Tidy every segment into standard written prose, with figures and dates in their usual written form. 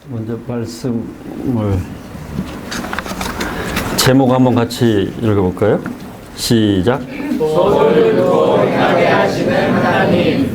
먼저 말씀을 제목 한번 같이 읽어볼까요? 시작. 소를 두고 행하게 하시는 하나님.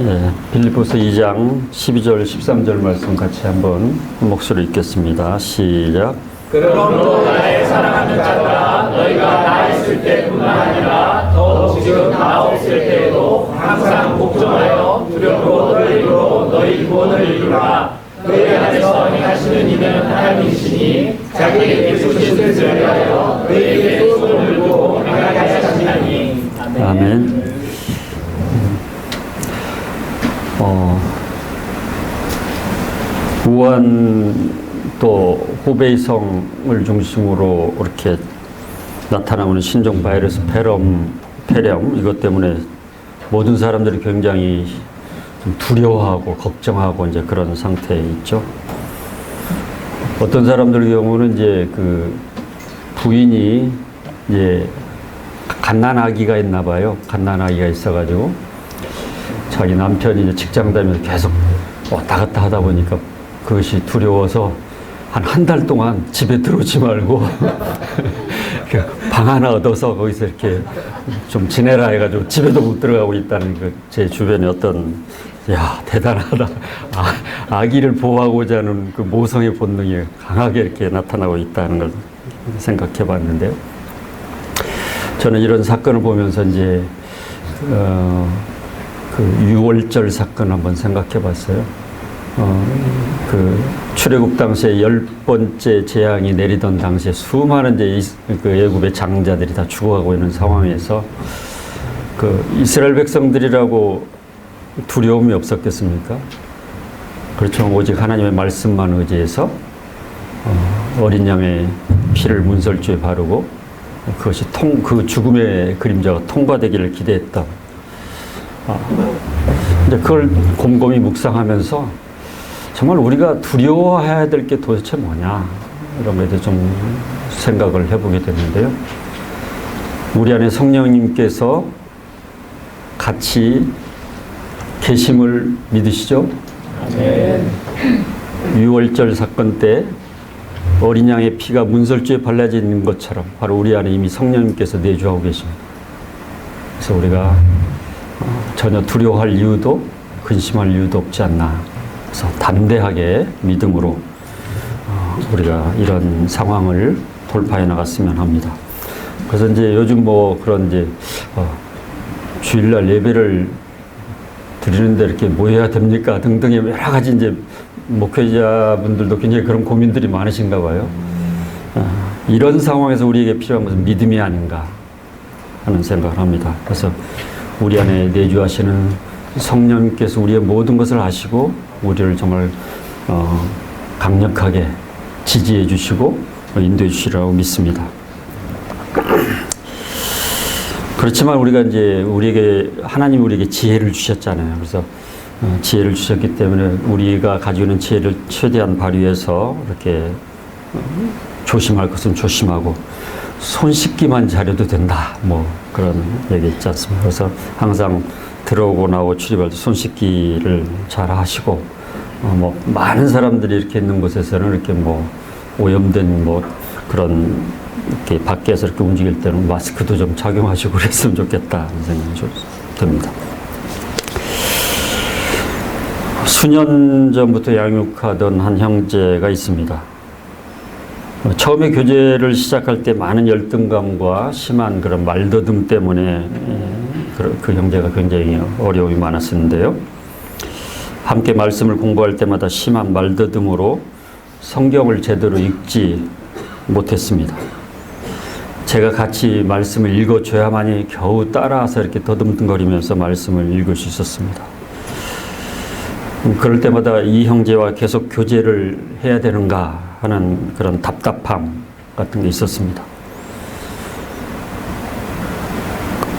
예, 빌립보서 2장 12절 13절 말씀 같이 한번 목소리 읽겠습니다. 시작. 그러므로 나의 사랑하는 자들아, 너희가 나 있을 때뿐만 아니라 더욱 지금 나 없을 때에도 항상 복종하여 두렵고 떨림으로 너희 구원을 이루라. 너희 안에서 행하시는 이는 하나님이시니 자기에게 주신 뜻을 위하여 너희에게 손을 들고 행하게 하시나니. 아멘. 우한 또 후베이성을 중심으로 이렇게 나타나는 신종 바이러스 폐렴 이것 때문에 모든 사람들이 굉장히 좀 두려워하고 걱정하고 이제 그런 상태에 있죠. 어떤 사람들 경우는 이제 그 부인이 이제 갓난아기가 있나 봐요. 갓난아기가 있어가지고 자기 남편이 이제 직장 다니면서 계속 왔다 갔다 하다 보니까 그것이 두려워서 한 달 동안 집에 들어오지 말고 방 하나 얻어서 거기서 이렇게 좀 지내라 해가지고 집에도 못 들어가고 있다는 그 제 주변에 어떤 대단하다. 아기를 보호하고자 하는 그 모성의 본능이 강하게 이렇게 나타나고 있다는 걸 생각해 봤는데요. 저는 이런 사건을 보면서 이제 그 유월절 사건 한번 생각해 봤어요. 그 출애굽 당시에 10번째 재앙이 내리던 당시에 수많은 이제 그 애굽의 장자들이 다 죽어가고 있는 상황에서 그 이스라엘 백성들이라고 두려움이 없었겠습니까? 그렇죠. 오직 하나님의 말씀만 의지해서 어린 양의 피를 문설주에 바르고 그것이 그 죽음의 그림자가 통과되기를 기대했다. 근데 그걸 곰곰이 묵상하면서 정말 우리가 두려워해야 될 게 도대체 뭐냐 이런 거에 대해서 좀 생각을 해보게 됐는데요. 우리 안에 성령님께서 같이 계심을 믿으시죠? 아멘. 유월절 사건 때 어린 양의 피가 문설주에 발라져 있는 것처럼 바로 우리 안에 이미 성령님께서 내주하고 계십니다. 그래서 우리가 전혀 두려워할 이유도 근심할 이유도 없지 않나. 그래서 담대하게 믿음으로 우리가 이런 상황을 돌파해 나갔으면 합니다. 그래서 이제 요즘 뭐 그런 이제 주일날 예배를 드리는데 이렇게 모여야 됩니까 등등의 여러 가지 이제 목회자분들도 굉장히 그런 고민들이 많으신가 봐요. 이런 상황에서 우리에게 필요한 것은 믿음이 아닌가 하는 생각을 합니다. 그래서 우리 안에 내주하시는 성령님께서 우리의 모든 것을 아시고 우리를 정말 강력하게 지지해 주시고 인도해 주시라고 믿습니다. 그렇지만 우리가 이제 하나님이 우리에게 지혜를 주셨잖아요. 그래서 지혜를 주셨기 때문에 우리가 가지고 있는 지혜를 최대한 발휘해서 이렇게 조심할 것은 조심하고 손 씻기만 잘해도 된다. 뭐 그런 얘기 있지 않습니까? 그래서 항상 들어오고 나오고 출입할 때 손 씻기를 잘 하시고 뭐 많은 사람들이 이렇게 있는 곳에서는 이렇게 뭐 오염된 뭐 그런 이렇게 밖에서 이렇게 움직일 때는 마스크도 좀 착용하시고 그랬으면 좋겠다 하는 생각이 좀 듭니다. 수년 전부터 양육하던 한 형제가 있습니다. 처음에 교제를 시작할 때 많은 열등감과 심한 그런 말더듬 때문에 그 형제가 굉장히 어려움이 많았었는데요. 함께 말씀을 공부할 때마다 심한 말더듬으로 성경을 제대로 읽지 못했습니다. 제가 같이 말씀을 읽어줘야만이 겨우 따라와서 이렇게 더듬거리면서 말씀을 읽을 수 있었습니다. 그럴 때마다 이 형제와 계속 교제를 해야 되는가 하는 그런 답답함 같은 게 있었습니다.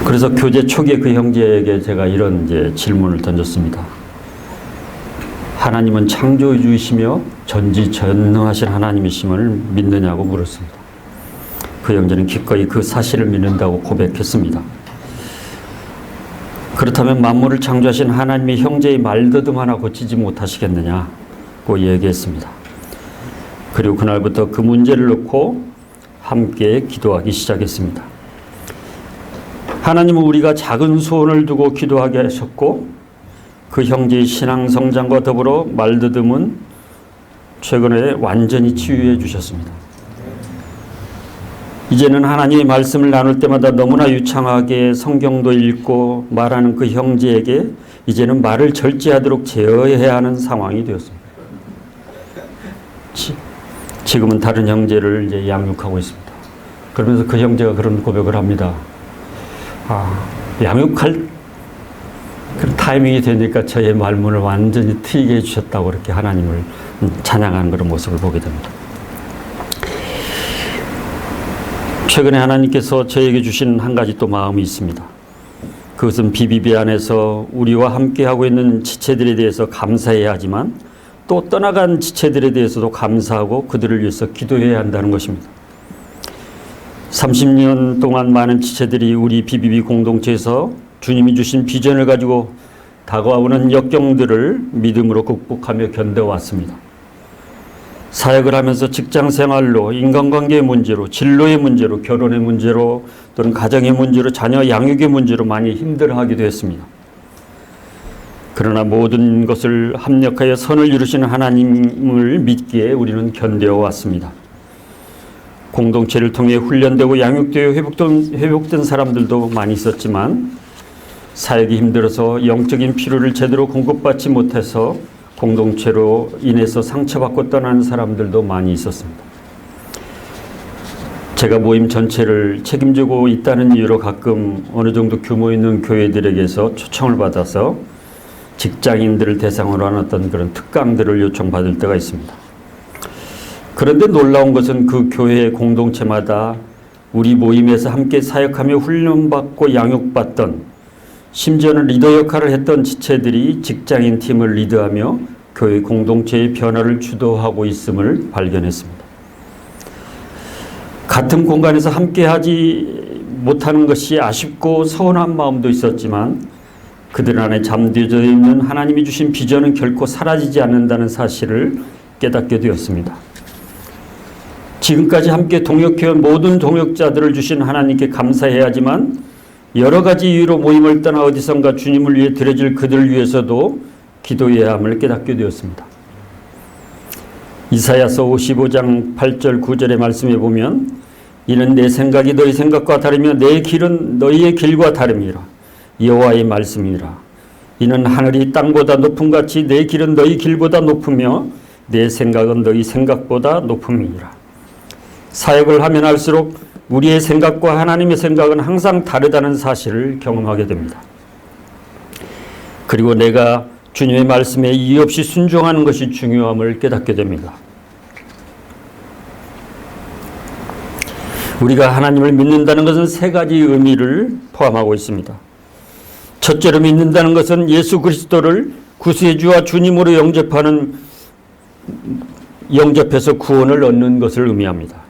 그래서 교제 초기에 그 형제에게 제가 이런 이제 질문을 던졌습니다. 하나님은 창조주이시며 전지전능하신 하나님이심을 믿느냐고 물었습니다. 그 형제는 기꺼이 그 사실을 믿는다고 고백했습니다. 그렇다면 만물을 창조하신 하나님이 형제의 말더듬 하나 고치지 못하시겠느냐고 얘기했습니다. 그리고 그날부터 그 문제를 놓고 함께 기도하기 시작했습니다. 하나님은 우리가 작은 소원을 두고 기도하게 하셨고 그 형제의 신앙 성장과 더불어 말더듬은 최근에 완전히 치유해 주셨습니다. 이제는 하나님의 말씀을 나눌 때마다 너무나 유창하게 성경도 읽고 말하는 그 형제에게 이제는 말을 절제하도록 제어해야 하는 상황이 되었습니다. 지금은 다른 형제를 이제 양육하고 있습니다. 그러면서 그 형제가 그런 고백을 합니다. 양육할 그런 타이밍이 되니까 저의 말문을 완전히 트이게 해주셨다고 이렇게 하나님을 찬양하는 그런 모습을 보게 됩니다. 최근에 하나님께서 저에게 주신 한 가지 또 마음이 있습니다. 그것은 BBB 안에서 우리와 함께하고 있는 지체들에 대해서 감사해야 하지만 또 떠나간 지체들에 대해서도 감사하고 그들을 위해서 기도해야 한다는 것입니다. 30년 동안 많은 지체들이 우리 BBB 공동체에서 주님이 주신 비전을 가지고 다가오는 역경들을 믿음으로 극복하며 견뎌왔습니다. 사역을 하면서 직장 생활로, 인간관계의 문제로, 진로의 문제로, 결혼의 문제로 또는 가정의 문제로, 자녀 양육의 문제로 많이 힘들어하기도 했습니다. 그러나 모든 것을 합력하여 선을 이루시는 하나님을 믿기에 우리는 견뎌왔습니다. 공동체를 통해 훈련되고 양육되어 회복된 사람들도 많이 있었지만 사역이 힘들어서 영적인 필요를 제대로 공급받지 못해서 공동체로 인해서 상처받고 떠나는 사람들도 많이 있었습니다. 제가 모임 전체를 책임지고 있다는 이유로 가끔 어느 정도 규모 있는 교회들에게서 초청을 받아서 직장인들을 대상으로 하는 어떤 그런 특강들을 요청받을 때가 있습니다. 그런데 놀라운 것은 그 교회 공동체마다 우리 모임에서 함께 사역하며 훈련받고 양육받던 심지어는 리더 역할을 했던 지체들이 직장인 팀을 리드하며 교회 공동체의 변화를 주도하고 있음을 발견했습니다. 같은 공간에서 함께하지 못하는 것이 아쉽고 서운한 마음도 있었지만 그들 안에 잠들어 있는 하나님이 주신 비전은 결코 사라지지 않는다는 사실을 깨닫게 되었습니다. 지금까지 함께 동역해온 모든 동역자들을 주신 하나님께 감사해야 하지만 여러 가지 이유로 모임을 떠나 어디선가 주님을 위해 드려질 그들을 위해서도 기도해야 함을 깨닫게 되었습니다. 이사야서 55장 8절 9절의 말씀에 보면 이는 내 생각이 너희 생각과 다르며 내 길은 너희의 길과 다름이라 여호와의 말씀이라. 이는 하늘이 땅보다 높음 같이 내 길은 너희 길보다 높으며 내 생각은 너희 생각보다 높음이라. 사역을 하면 할수록 우리의 생각과 하나님의 생각은 항상 다르다는 사실을 경험하게 됩니다. 그리고 내가 주님의 말씀에 이의 없이 순종하는 것이 중요함을 깨닫게 됩니다. 우리가 하나님을 믿는다는 것은 세 가지 의미를 포함하고 있습니다. 첫째로 믿는다는 것은 예수 그리스도를 구세주와 주님으로 영접해서 구원을 얻는 것을 의미합니다.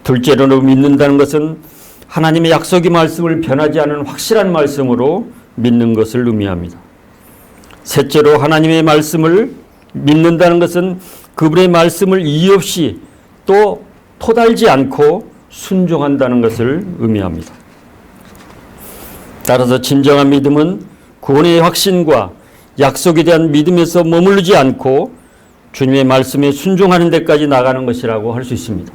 둘째로 믿는다는 것은 하나님의 약속의 말씀을 변하지 않은 확실한 말씀으로 믿는 것을 의미합니다. 셋째로 하나님의 말씀을 믿는다는 것은 그분의 말씀을 이의 없이 또 토달지 않고 순종한다는 것을 의미합니다. 따라서 진정한 믿음은 구원의 확신과 약속에 대한 믿음에서 머무르지 않고 주님의 말씀에 순종하는 데까지 나가는 것이라고 할 수 있습니다.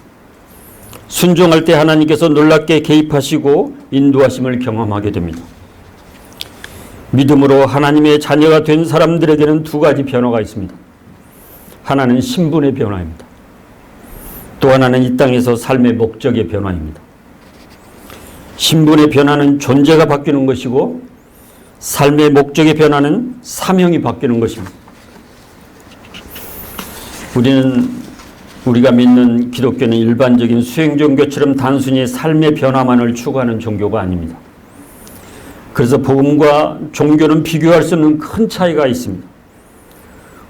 순종할 때 하나님께서 놀랍게 개입하시고 인도하심을 경험하게 됩니다. 믿음으로 하나님의 자녀가 된 사람들에게는 두 가지 변화가 있습니다. 하나는 신분의 변화입니다. 또 하나는 이 땅에서 삶의 목적의 변화입니다. 신분의 변화는 존재가 바뀌는 것이고 삶의 목적의 변화는 사명이 바뀌는 것입니다. 우리가 믿는 기독교는 일반적인 수행 종교처럼 단순히 삶의 변화만을 추구하는 종교가 아닙니다. 그래서 복음과 종교는 비교할 수 없는 큰 차이가 있습니다.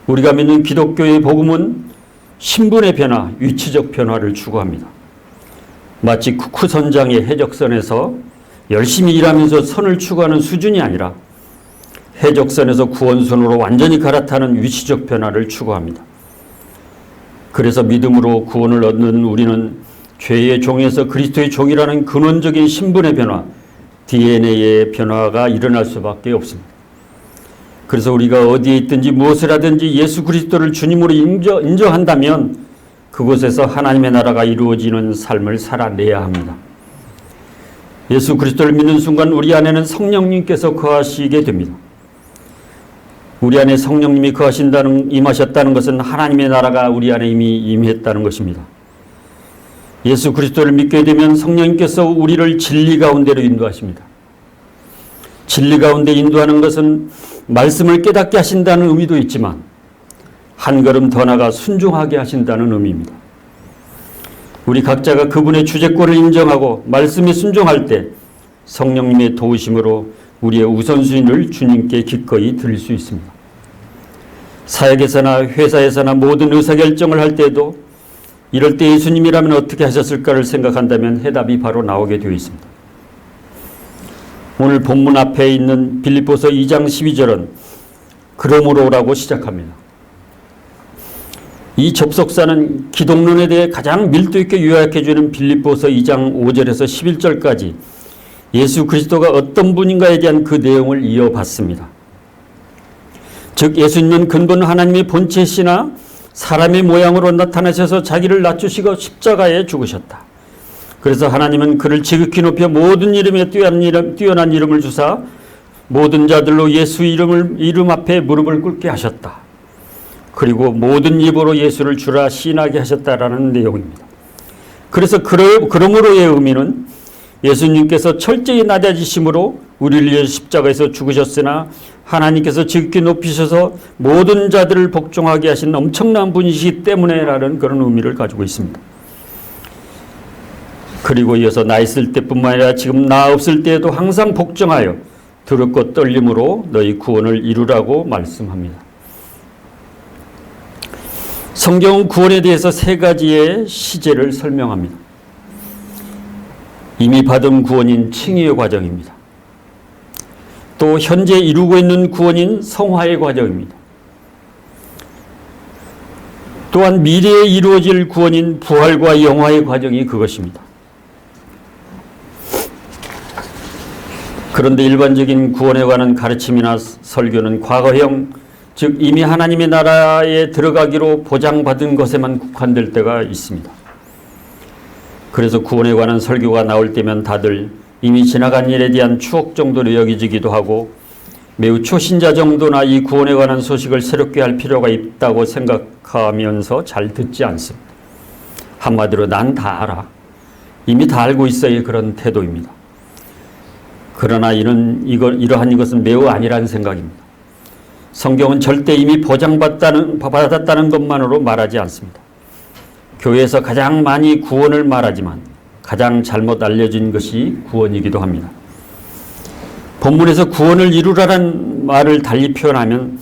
우리가 믿는 기독교의 복음은 신분의 변화, 위치적 변화를 추구합니다. 마치 쿠쿠 선장의 해적선에서 열심히 일하면서 선을 추구하는 수준이 아니라 해적선에서 구원선으로 완전히 갈아타는 위치적 변화를 추구합니다. 그래서 믿음으로 구원을 얻는 우리는 죄의 종에서 그리스도의 종이라는 근원적인 신분의 변화, DNA의 변화가 일어날 수밖에 없습니다. 그래서 우리가 어디에 있든지 무엇을 하든지 예수 그리스도를 주님으로 인정한다면 그곳에서 하나님의 나라가 이루어지는 삶을 살아내야 합니다. 예수 그리스도를 믿는 순간 우리 안에는 성령님께서 거하시게 됩니다. 우리 안에 성령님이 임하셨다는 것은 하나님의 나라가 우리 안에 이미 임했다는 것입니다. 예수 그리스도를 믿게 되면 성령님께서 우리를 진리 가운데로 인도하십니다. 진리 가운데 인도하는 것은 말씀을 깨닫게 하신다는 의미도 있지만 한 걸음 더 나아가 순종하게 하신다는 의미입니다. 우리 각자가 그분의 주재권을 인정하고 말씀에 순종할 때 성령님의 도우심으로 우리의 우선순위를 주님께 기꺼이 드릴 수 있습니다. 사역에서나 회사에서나 모든 의사결정을 할 때에도 이럴 때 예수님이라면 어떻게 하셨을까를 생각한다면 해답이 바로 나오게 되어 있습니다. 오늘 본문 앞에 있는 빌립보서 2장 12절은 그러므로라고 시작합니다. 이 접속사는 기독론에 대해 가장 밀도 있게 요약해주는 빌립보서 2장 5절에서 11절까지 예수 그리스도가 어떤 분인가에 대한 그 내용을 이어받습니다. 즉 예수님은 근본 하나님의 본체시나 사람의 모양으로 나타나셔서 자기를 낮추시고 십자가에 죽으셨다. 그래서 하나님은 그를 지극히 높여 모든 이름에 뛰어난 이름을 주사 모든 자들로 예수 이름 앞에 무릎을 꿇게 하셨다. 그리고 모든 입으로 예수를 주라 시인하게 하셨다라는 내용입니다. 그래서 그러므로의 의미는 예수님께서 철저히 낮아지심으로 우리를 위해 십자가에서 죽으셨으나 하나님께서 지극히 높이셔서 모든 자들을 복종하게 하신 엄청난 분이시기 때문에라는 그런 의미를 가지고 있습니다. 그리고 이어서 나 있을 때뿐만 아니라 지금 나 없을 때에도 항상 복종하여 두렵고 떨림으로 너희 구원을 이루라고 말씀합니다. 성경은 구원에 대해서 세 가지의 시제를 설명합니다. 이미 받은 구원인 칭의의 과정입니다. 또 현재 이루고 있는 구원인 성화의 과정입니다. 또한 미래에 이루어질 구원인 부활과 영화의 과정이 그것입니다. 그런데 일반적인 구원에 관한 가르침이나 설교는 과거형, 즉 이미 하나님의 나라에 들어가기로 보장받은 것에만 국한될 때가 있습니다. 그래서 구원에 관한 설교가 나올 때면 다들 이미 지나간 일에 대한 추억 정도로 여기지기도 하고 매우 초신자 정도나 이 구원에 관한 소식을 새롭게 할 필요가 있다고 생각하면서 잘 듣지 않습니다. 한마디로 난 다 알아. 이미 다 알고 있어의 그런 태도입니다. 그러나 이러한 이것은 매우 아니라는 생각입니다. 성경은 절대 이미 보장받았다는 것만으로 말하지 않습니다. 교회에서 가장 많이 구원을 말하지만 가장 잘못 알려진 것이 구원이기도 합니다. 본문에서 구원을 이루라는 말을 달리 표현하면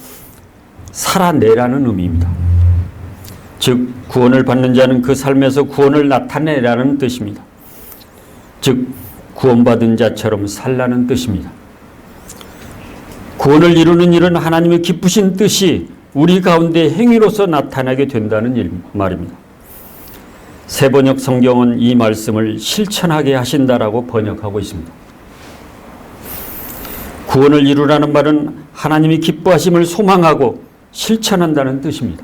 살아내라는 의미입니다. 즉 구원을 받는 자는 그 삶에서 구원을 나타내라는 뜻입니다. 즉 구원받은 자처럼 살라는 뜻입니다. 구원을 이루는 일은 하나님의 기쁘신 뜻이 우리 가운데 행위로서 나타나게 된다는 말입니다. 새번역 성경은 이 말씀을 실천하게 하신다라고 번역하고 있습니다. 구원을 이루라는 말은 하나님이 기뻐하심을 소망하고 실천한다는 뜻입니다.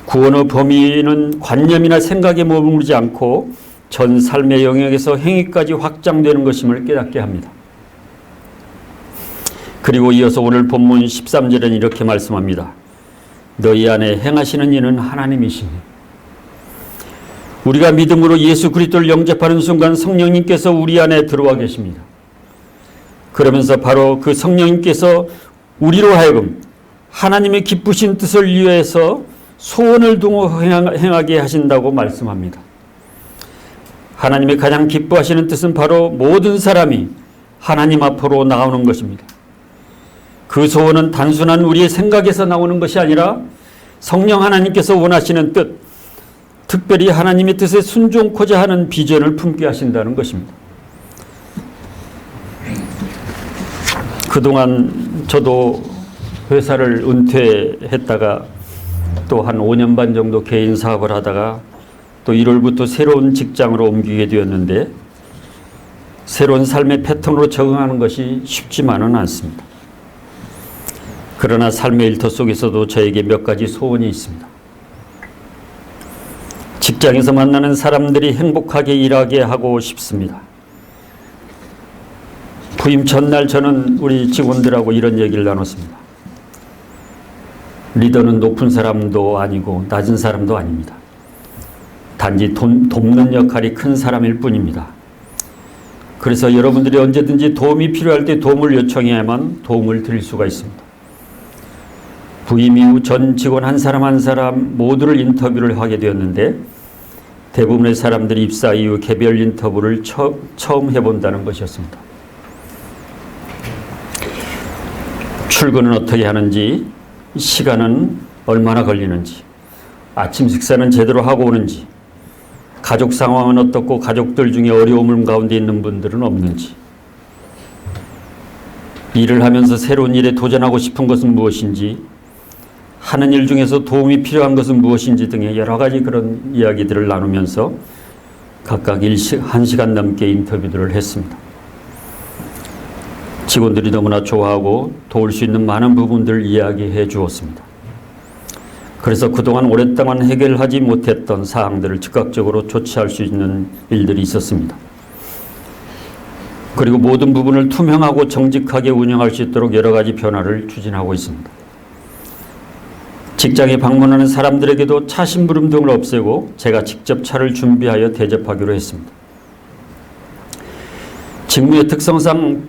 구원의 범위는 관념이나 생각에 머무르지 않고 전 삶의 영역에서 행위까지 확장되는 것임을 깨닫게 합니다. 그리고 이어서 오늘 본문 13절은 이렇게 말씀합니다. 너희 안에 행하시는 이는 하나님이시니. 우리가 믿음으로 예수 그리스도를 영접하는 순간 성령님께서 우리 안에 들어와 계십니다. 그러면서 바로 그 성령님께서 우리로 하여금 하나님의 기쁘신 뜻을 위해서 소원을 두고 행하게 하신다고 말씀합니다. 하나님의 가장 기뻐하시는 뜻은 바로 모든 사람이 하나님 앞으로 나오는 것입니다. 그 소원은 단순한 우리의 생각에서 나오는 것이 아니라 성령 하나님께서 원하시는 뜻, 특별히 하나님의 뜻에 순종코자 하는 비전을 품게 하신다는 것입니다. 그동안 저도 회사를 은퇴했다가 또 한 5년 반 정도 개인 사업을 하다가 또 1월부터 새로운 직장으로 옮기게 되었는데 새로운 삶의 패턴으로 적응하는 것이 쉽지만은 않습니다. 그러나 삶의 일터 속에서도 저에게 몇 가지 소원이 있습니다. 직장에서 만나는 사람들이 행복하게 일하게 하고 싶습니다. 부임 전날 저는 우리 직원들하고 이런 얘기를 나눴습니다. 리더는 높은 사람도 아니고 낮은 사람도 아닙니다. 단지 돕는 역할이 큰 사람일 뿐입니다. 그래서 여러분들이 언제든지 도움이 필요할 때 도움을 요청해야만 도움을 드릴 수가 있습니다. 부임 이후 전 직원 한 사람 한 사람 모두를 인터뷰를 하게 되었는데 대부분의 사람들이 입사 이후 개별 인터뷰를 처음 해본다는 것이었습니다. 출근은 어떻게 하는지, 시간은 얼마나 걸리는지, 아침 식사는 제대로 하고 오는지, 가족 상황은 어떻고 가족들 중에 어려움 가운데 있는 분들은 없는지, 일을 하면서 새로운 일에 도전하고 싶은 것은 무엇인지, 하는 일 중에서 도움이 필요한 것은 무엇인지 등의 여러 가지 그런 이야기들을 나누면서 각각 1시간 넘게 인터뷰들을 했습니다. 직원들이 너무나 좋아하고 도울 수 있는 많은 부분들을 이야기해 주었습니다. 그래서 그동안 오랫동안 해결하지 못했던 사항들을 즉각적으로 조치할 수 있는 일들이 있었습니다. 그리고 모든 부분을 투명하고 정직하게 운영할 수 있도록 여러 가지 변화를 추진하고 있습니다. 직장에 방문하는 사람들에게도 차 심부름 등을 없애고 제가 직접 차를 준비하여 대접하기로 했습니다. 직무의 특성상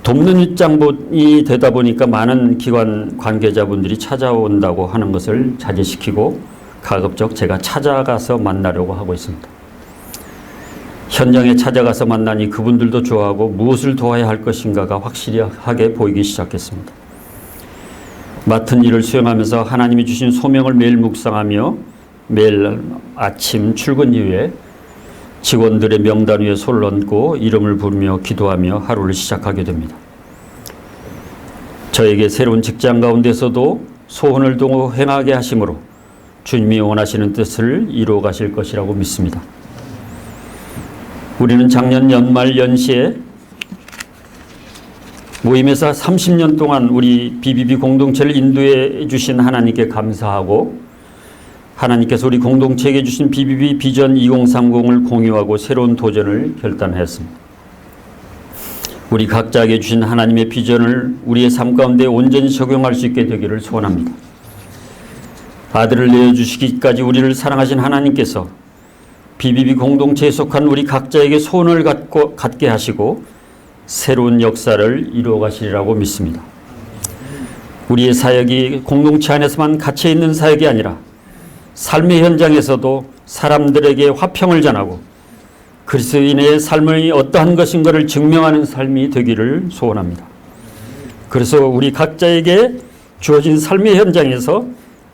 돕는 입장이 되다 보니까 많은 기관 관계자분들이 찾아온다고 하는 것을 자제시키고 가급적 제가 찾아가서 만나려고 하고 있습니다. 현장에 찾아가서 만나니 그분들도 좋아하고 무엇을 도와야 할 것인가가 확실하게 보이기 시작했습니다. 맡은 일을 수행하면서 하나님이 주신 소명을 매일 묵상하며 매일 아침 출근 이후에 직원들의 명단 위에 손을 얹고 이름을 부르며 기도하며 하루를 시작하게 됩니다. 저에게 새로운 직장 가운데서도 소원을 두고 행하게 하심으로 주님이 원하시는 뜻을 이루어 가실 것이라고 믿습니다. 우리는 작년 연말 연시에 모임에서 30년 동안 우리 BBB 공동체를 인도해 주신 하나님께 감사하고 하나님께서 우리 공동체에게 주신 BBB 비전 2030을 공유하고 새로운 도전을 결단했습니다. 우리 각자에게 주신 하나님의 비전을 우리의 삶 가운데 온전히 적용할 수 있게 되기를 소원합니다. 아들을 내어주시기까지 우리를 사랑하신 하나님께서 BBB 공동체에 속한 우리 각자에게 소원을 갖게 하시고 새로운 역사를 이루어 가시리라고 믿습니다. 우리의 사역이 공동체 안에서만 갇혀 있는 사역이 아니라 삶의 현장에서도 사람들에게 화평을 전하고 그리스도인의 삶이 어떠한 것인가를 증명하는 삶이 되기를 소원합니다. 그래서 우리 각자에게 주어진 삶의 현장에서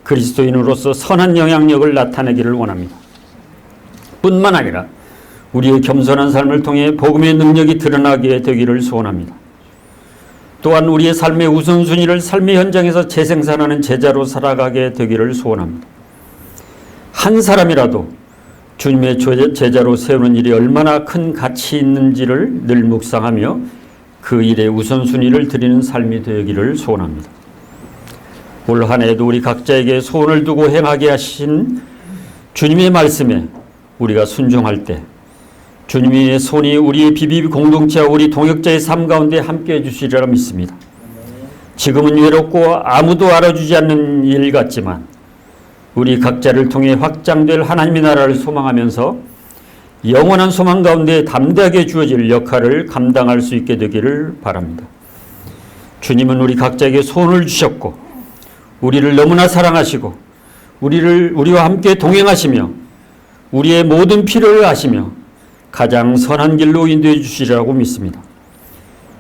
그리스도인으로서 선한 영향력을 나타내기를 원합니다. 뿐만 아니라 우리의 겸손한 삶을 통해 복음의 능력이 드러나게 되기를 소원합니다. 또한 우리의 삶의 우선순위를 삶의 현장에서 재생산하는 제자로 살아가게 되기를 소원합니다. 한 사람이라도 주님의 제자로 세우는 일이 얼마나 큰 가치 있는지를 늘 묵상하며 그 일에 우선순위를 드리는 삶이 되기를 소원합니다. 올 한 해도 우리 각자에게 소원을 두고 행하게 하신 주님의 말씀에 우리가 순종할 때 주님의 손이 우리 BBB 공동체와 우리 동역자의 삶 가운데 함께해 주시리라 믿습니다. 지금은 외롭고 아무도 알아주지 않는 일 같지만 우리 각자를 통해 확장될 하나님의 나라를 소망하면서 영원한 소망 가운데 담대하게 주어질 역할을 감당할 수 있게 되기를 바랍니다. 주님은 우리 각자에게 소원을 주셨고 우리를 너무나 사랑하시고 우리와 함께 동행하시며 우리의 모든 필요를 아시며 가장 선한 길로 인도해 주시리라고 믿습니다.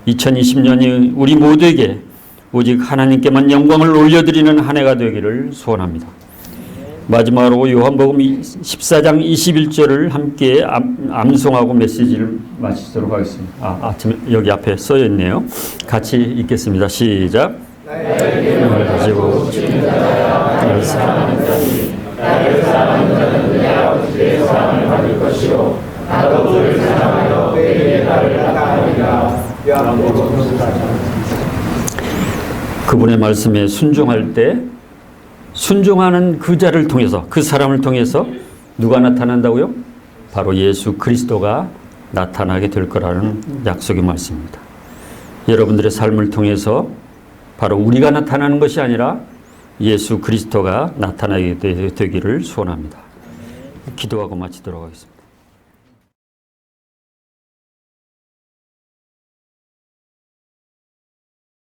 2020년이 우리 모두에게 오직 하나님께만 영광을 올려드리는 한 해가 되기를 소원합니다. 마지막으로 요한복음 14장 21절을 함께 암송하고 메시지를 마치도록 하겠습니다. 아침에 여기 앞에 써 있네요. 같이 읽겠습니다. 시작. 나의 이름을 가지고 죽인 자야 나를 사랑하는 자니 나를 사랑하는 자는 내 아버지의 사랑을 받을 것이요 나도 그를 사랑하여 그에게 나를 나타내리라. 그분의 말씀에 순종할 때 순종하는 그 자를 통해서 그 사람을 통해서 누가 나타난다고요? 바로 예수 그리스도가 나타나게 될 거라는 약속의 말씀입니다. 여러분들의 삶을 통해서 바로 우리가 나타나는 것이 아니라 예수 그리스도가 나타나게 되기를 소원합니다. 기도하고 마치도록 하겠습니다.